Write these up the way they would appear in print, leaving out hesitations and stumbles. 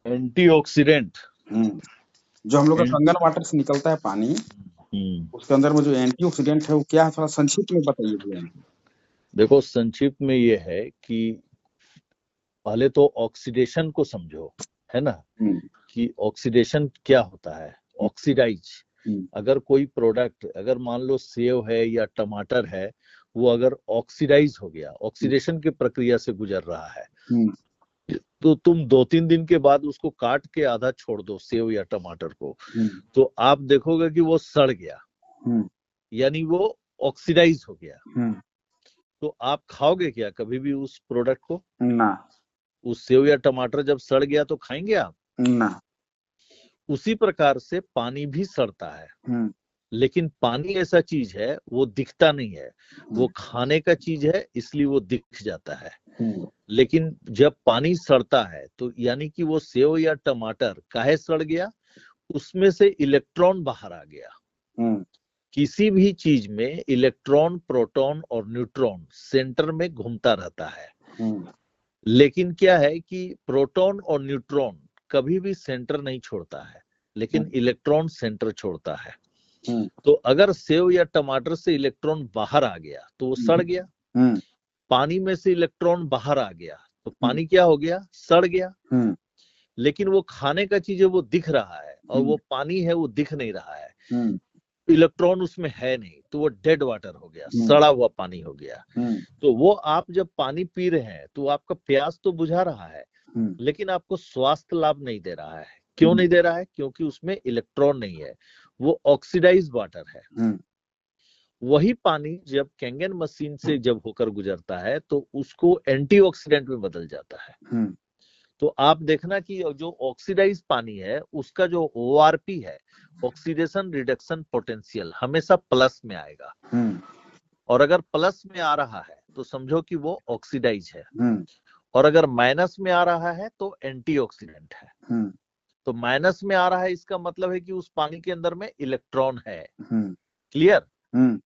Antioxidant. हम्म, जो हम लोग का एंटी कंगन वाटर से निकलता है पानी, हम्म, उसके अंदर में जो एंटीऑक्सीडेंट है वो क्या है, थोड़ा संक्षिप्त में बताइए भैया हमको। देखो संक्षिप्त में ये है कि पहले तो ऑक्सीडेशन को समझो, है ना, हम्म कि ऑक्सीडेशन क्या होता है। हम्म ऑक्सीडाइज, हम्म अगर कोई प्रोडक्ट, अगर मान लो सेव है या टमाटर है, वो अगर ऑक्सीडाइज हो गया, ऑक्सीडेशन की प्रक्रिया से गुजर रहा है, हम्म तो तुम 2-3 दिन के बाद उसको काट के आधा छोड़ दो सेव या टमाटर को, हम्म तो आप देखोगे कि वो सड़ गया, हम्म यानी वो ऑक्सीडाइज हो गया। हम्म, तो आप खाओगे क्या कभी भी उस प्रोडक्ट को? ना उस सेव या टमाटर जब सड़ गया तो खाएंगे आप? ना। उसी प्रकार से पानी भी सड़ता है, हम्म लेकिन पानी ऐसा चीज है वो दिखता नहीं है, वो हम्म खाने का चीज है इसलिए वो दिख जाता है। हम्म लेकिन जब पानी सड़ता है तो यानी कि वो सेव या टमाटर काहे सड़ गया, उसमें से इलेक्ट्रॉन बाहर आ गया। हम्म किसी भी चीज में इलेक्ट्रॉन, प्रोटॉन और न्यूट्रॉन सेंटर में घूमता रहता है, हम्म लेकिन क्या है कि प्रोटॉन और न्यूट्रॉन कभी भी सेंटर नहीं छोड़ता है, लेकिन इलेक्ट्रॉन सेंटर छोड़ता है। हम्म तो अगर सेव या टमाटर से इलेक्ट्रॉन बाहर आ गया तो वो सड़ गया, हम्म पानी में से इलेक्ट्रॉन बाहर आ गया तो हम्म पानी क्या हो गया, सड़ गया। हम्म लेकिन वो खाने का चीज है वो दिख रहा है, और हम्म वो पानी है वो दिख नहीं रहा है, हम्म इलेक्ट्रॉन उसमें है नहीं, तो वो डेड वाटर हो गया, हम्म सड़ा हुआ पानी हो गया। हम्म तो वो आप जब पानी पी रहे हैं तो आपका प्यास तो बुझा रहा है, हम्म लेकिन आपको स्वास्थ्य लाभ नहीं दे रहा है। क्यों नहीं दे रहा है? क्योंकि उसमें इलेक्ट्रॉन नहीं है, वो ऑक्सीडाइज वाटर है। हम्म वही पानी जब कैंगन मशीन से जब होकर गुजरता है तो उसको एंटीऑक्सीडेंट में बदल जाता है। हम्म तो आप देखना कि जो ऑक्सीडाइज पानी है उसका जो ओआरपी है, ऑक्सीडेशन रिडक्शन पोटेंशियल, हमेशा प्लस में आएगा। हम्म और अगर प्लस में आ रहा है तो समझो कि वो ऑक्सीडाइज है, हम्म और अगर माइनस में आ रहा है तो एंटीऑक्सीडेंट है। हम्म तो माइनस में आ रहा है इसका मतलब है कि उस पानी के अंदर में इलेक्ट्रॉन है। हम्म क्लियर? हम्म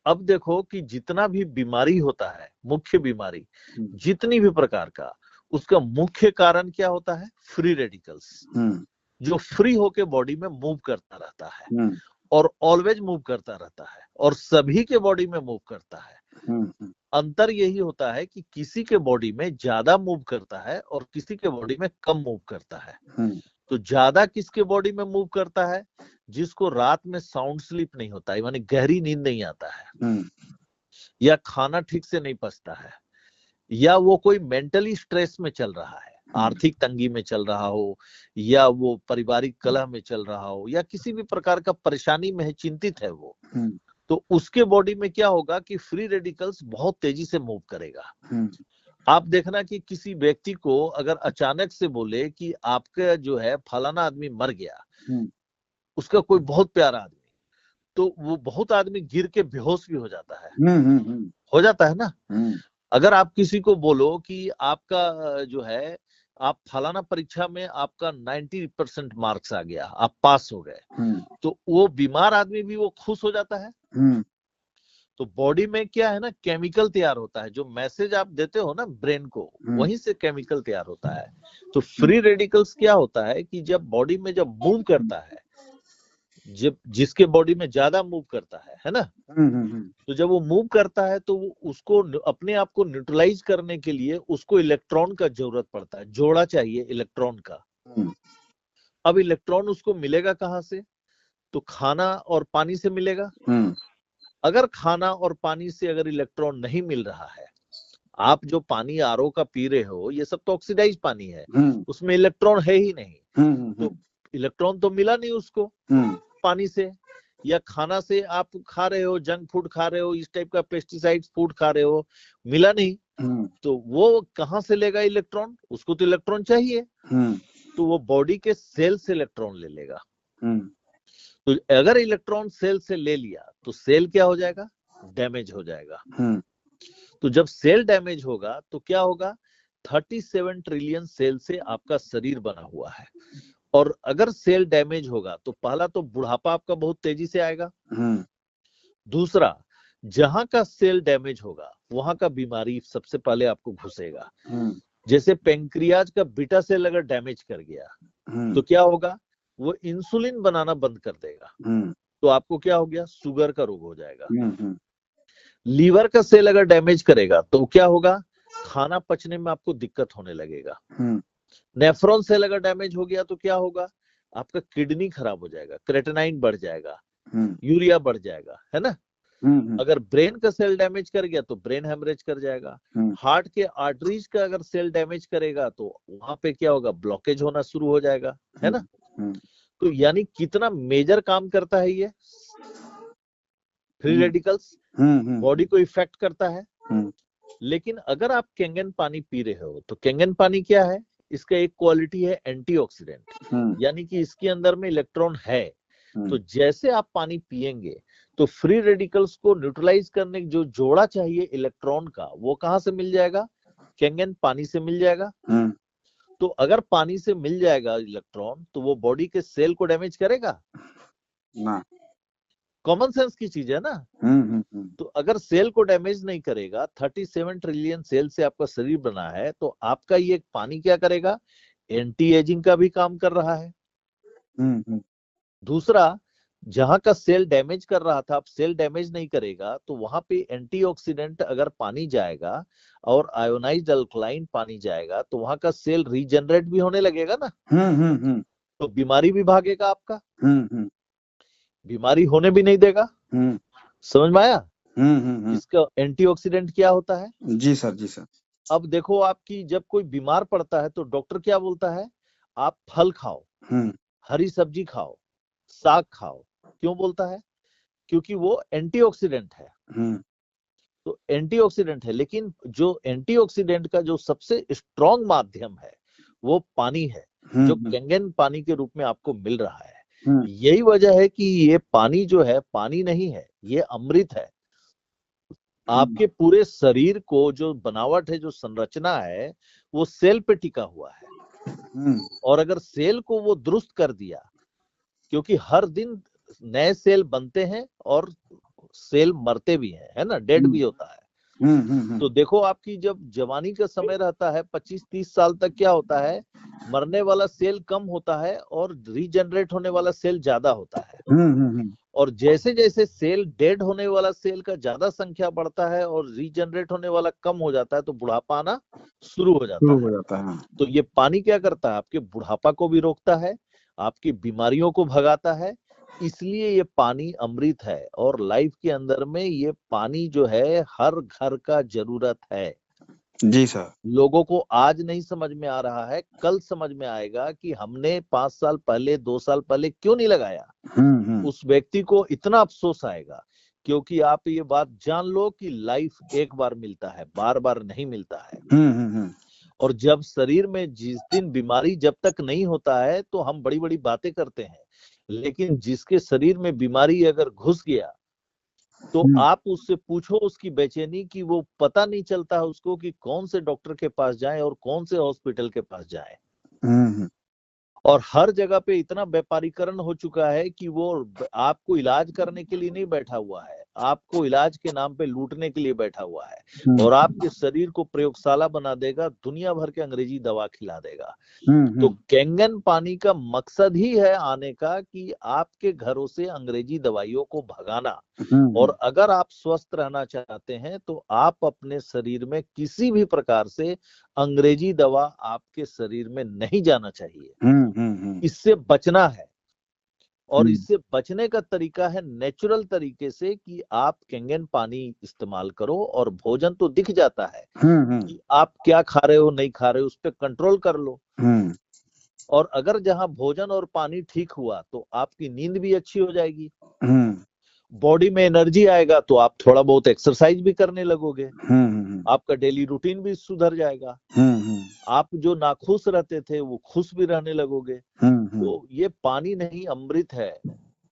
अब देखो कि जितना भी बीमारी होता है, मुख्य बीमारी, हम्म जितनी भी प्रकार का, उसका मुख्य कारण क्या होता है? फ्री रेडिकल्स, हम्म जो फ्री होके बॉडी में मूव करता रहता है, हम्म और ऑलवेज मूव करता रहता है, और सभी के बॉडी में मूव करता है। हम्म अंतर यही होता है कि किसी के बॉडी में ज्यादा मूव करता है और किसी के बॉडी में कम मूव करता है। हम्म तो ज्यादा किसके बॉडी में मूव करता है? जिसको रात में साउंड स्लीप नहीं होता है, यानी गहरी नींद नहीं आता है, हम्म या खाना ठीक से नहीं पचता है, या वो कोई मेंटली स्ट्रेस में चल रहा है, आर्थिक तंगी में चल रहा हो, या वो पारिवारिक कलह में चल रहा हो, या किसी भी प्रकार का परेशानी में है, चिंतित है वो, हम्म तो उसके बॉडी में क्या होगा कि फ्री रेडिकल्स बहुत तेजी से मूव करेगा। हम्म आप देखना कि किसी व्यक्ति को अगर अचानक से बोले कि आपका जो है फलाना आदमी मर गया, हम्म उसका कोई बहुत प्यारा आदमी, तो वो बहुत आदमी गिर के बेहोश भी हो जाता है ना। हम्म अगर आप किसी को बोलो कि आपका जो है, आप फलाना परीक्षा में आपका 90% मार्क्स आ गया, आप पास हो गए, हम्म तो वो बीमार आदमी भी वो खुश हो जाता है। हम्म तो बॉडी में क्या है ना, केमिकल तैयार होता है, जो मैसेज आप देते हो ना ब्रेन को, वहीं से केमिकल तैयार होता है। तो फ्री रेडिकल्स क्या होता है कि जब बॉडी में जब मूव करता है, जब जिसके बॉडी में ज्यादा मूव करता है ना, तो जब वो मूव करता है तो वो उसको अपने आप को न्यूट्रलाइज करने के लिए उसको इलेक्ट्रॉन का जरूरत पड़ता है, जोड़ा चाहिए इलेक्ट्रॉन का। अब इलेक्ट्रॉन उसको मिलेगा कहाँ से? तो खाना और पानी से मिलेगा। अगर खाना और पानी से अगर इलेक्ट्रॉन नहीं मिल रहा है, आप जो पानी आरओ का पी रहे हो ये सब तो ऑक्सीडाइज पानी है, उसमें इलेक्ट्रॉन है ही नहीं, तो इलेक्ट्रॉन तो मिला नहीं उसको पानी से, या खाना से आप खा रहे हो, जंक फूड खा रहे हो, इस टाइप का पेस्टिसाइड फूड खा रहे हो, मिला नहीं, तो वो कहां से लेगा इलेक्ट्रॉन? उसको तो इलेक्ट्रॉन चाहिए, तो वो बॉडी के सेल से इलेक्ट्रॉन ले लेगा। तो अगर इलेक्ट्रॉन सेल से ले लिया तो सेल क्या हो जाएगा? डैमेज हो जाएगा। तो जब सेल डैमेज होगा तो क्या होगा? 37 ट्रिलियन सेल से आपका शरीर बना हुआ है, और अगर सेल डैमेज होगा तो पहला तो बुढ़ापा आपका बहुत तेजी से आएगा, दूसरा जहां का सेल डैमेज होगा वहां का बीमारी सबसे पहले आपको घुसेगा। जैसे पेंक्रियाज का बीटा सेल अगर डैमेज कर गया तो क्या होगा, वो इंसुलिन बनाना बंद कर देगा, तो आपको क्या हो गया, शुगर का रोग हो जाएगा। लीवर का सेल अगर डैमेज करेगा तो क्या होगा, खाना पचने में आपको दिक्कत होने लगेगा। नेफ्रॉन सेल अगर डैमेज हो गया तो क्या होगा, आपका किडनी खराब हो जाएगा, क्रेटिनाइन बढ़ जाएगा, यूरिया बढ़ जाएगा, है ना। अगर ब्रेन का सेल डैमेज कर गया तो ब्रेन हेमरेज कर जाएगा। हार्ट के आर्टरीज का अगर सेल डैमेज करेगा तो वहां पे क्या होगा, ब्लॉकेज होना शुरू हो जाएगा, है ना। तो यानी कितना मेजर काम करता है ये फ्री रेडिकल्स, बॉडी को इफेक्ट करता है। लेकिन अगर आप कैंगन पानी पी रहे हो तो कैंगन पानी क्या है, इसका एक क्वालिटी है एंटीऑक्सीडेंट, यानी कि इसके अंदर में इलेक्ट्रॉन है। तो जैसे आप पानी पिएंगे तो फ्री रेडिकल्स को न्यूट्रलाइज करने जो जोड़ा चाहिए इलेक्ट्रॉन का, वो कहां से मिल जाएगा, कैंगन पानी से मिल जाएगा। तो अगर पानी से मिल जाएगा इलेक्ट्रॉन तो वो बॉडी के सेल को डैमेज करेगा ना, कॉमन सेंस की चीज है ना। तो अगर सेल को डैमेज नहीं करेगा, 37 ट्रिलियन सेल से आपका शरीर बना है, तो आपका ये पानी क्या करेगा, एंटी एजिंग का भी काम कर रहा है। दूसरा, जहां का सेल डैमेज कर रहा था, अब सेल डैमेज नहीं करेगा तो वहां पे एंटीऑक्सीडेंट अगर पानी जाएगा और आयोनाइज्ड अल्कलाइन पानी जाएगा तो वहां का सेल रीजनरेट भी होने लगेगा ना। तो बीमारी भी भागेगा आपका, बीमारी होने भी नहीं देगा। समझ में आया। इसका एंटीऑक्सीडेंट क्या होता है। जी सर, जी सर। अब देखो, आपकी जब कोई बीमार पड़ता है तो डॉक्टर क्या बोलता है, आप फल खाओ, हरी सब्जी खाओ, साग खाओ। क्यों बोलता है, क्योंकि वो एंटीऑक्सीडेंट है। तो एंटीऑक्सीडेंट है, लेकिन जो एंटीऑक्सीडेंट का जो सबसे स्ट्रॉन्ग माध्यम है वो पानी है, जो कैंगन पानी के रूप में आपको मिल रहा है। यही वजह है कि ये पानी जो है, पानी नहीं है, ये अमृत है। आपके पूरे शरीर को जो बनावट है, जो संरचना है, वो सेल पे टिका हुआ है। और अगर सेल को वो दुरुस्त कर दिया, क्योंकि हर दिन नए सेल बनते हैं और सेल मरते भी हैं, है ना, डेड भी होता है। तो देखो, आपकी जब जवानी का समय रहता है 25-30 साल तक, क्या होता है, मरने वाला सेल कम होता है और रीजनरेट होने वाला सेल ज्यादा होता है। और जैसे जैसे सेल डेड होने वाला सेल का ज्यादा संख्या बढ़ता है और रीजनरेट होने वाला कम हो जाता है, तो बुढ़ापा आना शुरू हो जाता है। तो ये पानी क्या करता है, आपके बुढ़ापा को भी रोकता है, आपकी बीमारियों को भगाता है। इसलिए ये पानी अमृत है और लाइफ के अंदर में ये पानी जो है हर घर का जरूरत है। जी सर। लोगों को आज नहीं समझ में आ रहा है, कल समझ में आएगा कि हमने 5 साल पहले, 2 साल पहले क्यों नहीं लगाया। उस व्यक्ति को इतना अफसोस आएगा, क्योंकि आप ये बात जान लो कि लाइफ एक बार मिलता है, बार बार नहीं मिलता है। और जब शरीर में जिस दिन बीमारी जब तक नहीं होता है तो हम बड़ी बड़ी बातें करते हैं, लेकिन जिसके शरीर में बीमारी अगर घुस गया तो आप उससे पूछो उसकी बेचैनी की, वो पता नहीं चलता है उसको कि कौन से डॉक्टर के पास जाए और कौन से हॉस्पिटल के पास जाए। और हर जगह पे इतना व्यापारीकरण हो चुका है कि वो आपको इलाज करने के लिए नहीं बैठा हुआ है, आपको इलाज के नाम पे लूटने के लिए बैठा हुआ है। और आपके शरीर को प्रयोगशाला बना देगा, दुनिया भर के अंग्रेजी दवा खिला देगा। तो कैंगन पानी का मकसद ही है आने का कि आपके घरों से अंग्रेजी दवाइयों को भगाना। और अगर आप स्वस्थ रहना चाहते हैं तो आप अपने शरीर में किसी भी प्रकार से अंग्रेजी दवा आपके शरीर में नहीं जाना चाहिए। इससे बचना है। और इससे बचने का तरीका है नेचुरल तरीके से कि आप कैंगन पानी इस्तेमाल करो, और भोजन तो दिख जाता है कि आप क्या खा रहे हो, नहीं खा रहे हो, उस पर कंट्रोल कर लो। और अगर जहां भोजन और पानी ठीक हुआ तो आपकी नींद भी अच्छी हो जाएगी, बॉडी में एनर्जी आएगा, तो आप थोड़ा बहुत एक्सरसाइज भी करने लगोगे, आपका डेली रूटीन भी सुधर जाएगा, आप जो नाखुश रहते थे वो खुश भी रहने लगोगे। तो ये पानी नहीं, अमृत है।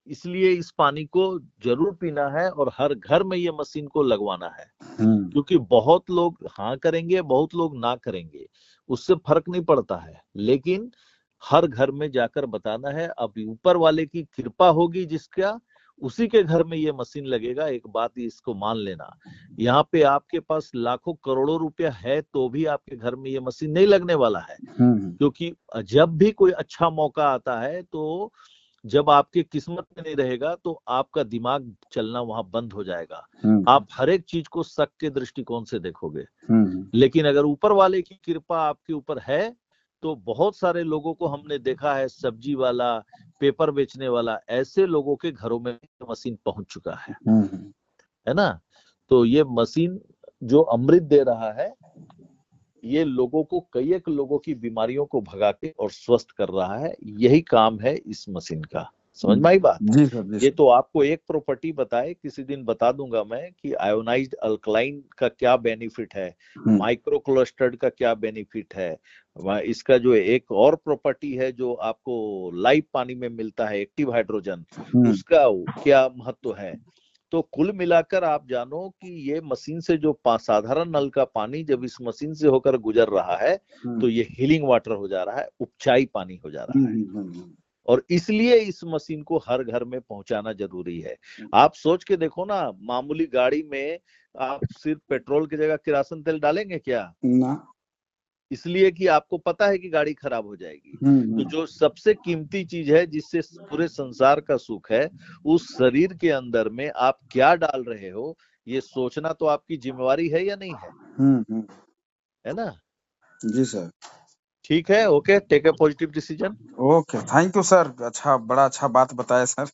इसलिए इस पानी को जरूर पीना है और हर घर में ये मशीन को लगवाना है। क्योंकि बहुत लोग हाँ करेंगे, बहुत लोग ना करेंगे, उससे फर्क नहीं पड़ता है, लेकिन हर घर में जाकर बताना है। अब ऊपर वाले की कृपा होगी जिसका, उसी के घर में ये मशीन लगेगा। एक बात इसको मान लेना, यहाँ पे आपके पास लाखों करोड़ों रुपया है तो भी आपके घर में ये मशीन नहीं लगने वाला है। क्योंकि जब भी कोई अच्छा मौका आता है, तो जब आपके किस्मत में नहीं रहेगा तो आपका दिमाग चलना वहां बंद हो जाएगा। आप हर एक चीज को शक के दृष्टिकोण से देखोगे। लेकिन अगर ऊपर वाले की कृपा आपके ऊपर है तो बहुत सारे लोगों को हमने देखा है, सब्जी वाला, पेपर बेचने वाला, ऐसे लोगों के घरों में मशीन पहुंच चुका है ना। तो ये मशीन जो अमृत दे रहा है, ये लोगों को, कई एक लोगों की बीमारियों को भगा के और स्वस्थ कर रहा है। यही काम है इस मशीन का। समझ में आई बात? जी सर, जी ये तो आपको एक प्रॉपर्टी बताए, किसी दिन बता दूंगा मैं कि आयोनाइज्ड अल्कलाइन का क्या बेनिफिट है, माइक्रो क्लस्टर्ड का क्या बेनिफिट है, इसका जो एक और प्रॉपर्टी है जो आपको लाइव पानी में मिलता है, एक्टिव हाइड्रोजन, उसका क्या महत्व है। तो कुल मिलाकर आप जानो कि ये मशीन से जो साधारण नल का पानी जब इस मशीन से होकर गुजर रहा है तो ये हीलिंग वाटर हो जा रहा है, उपचाई पानी हो जा रहा है। और इसलिए इस मशीन को हर घर में पहुंचाना जरूरी है। आप सोच के देखो ना, मामूली गाड़ी में आप सिर्फ पेट्रोल की जगह किरासन तेल डालेंगे क्या? ना। इसलिए कि आपको पता है कि गाड़ी खराब हो जाएगी। तो जो सबसे कीमती चीज है, जिससे पूरे संसार का सुख है, उस शरीर के अंदर में आप क्या डाल रहे हो, ये सोचना तो आपकी जिम्मेवारी है या नहीं है? है ना? जी सर। ठीक है, okay, take a positive decision. Okay, thank you sir. अच्छा, बड़ा अच्छा बात बताया सर।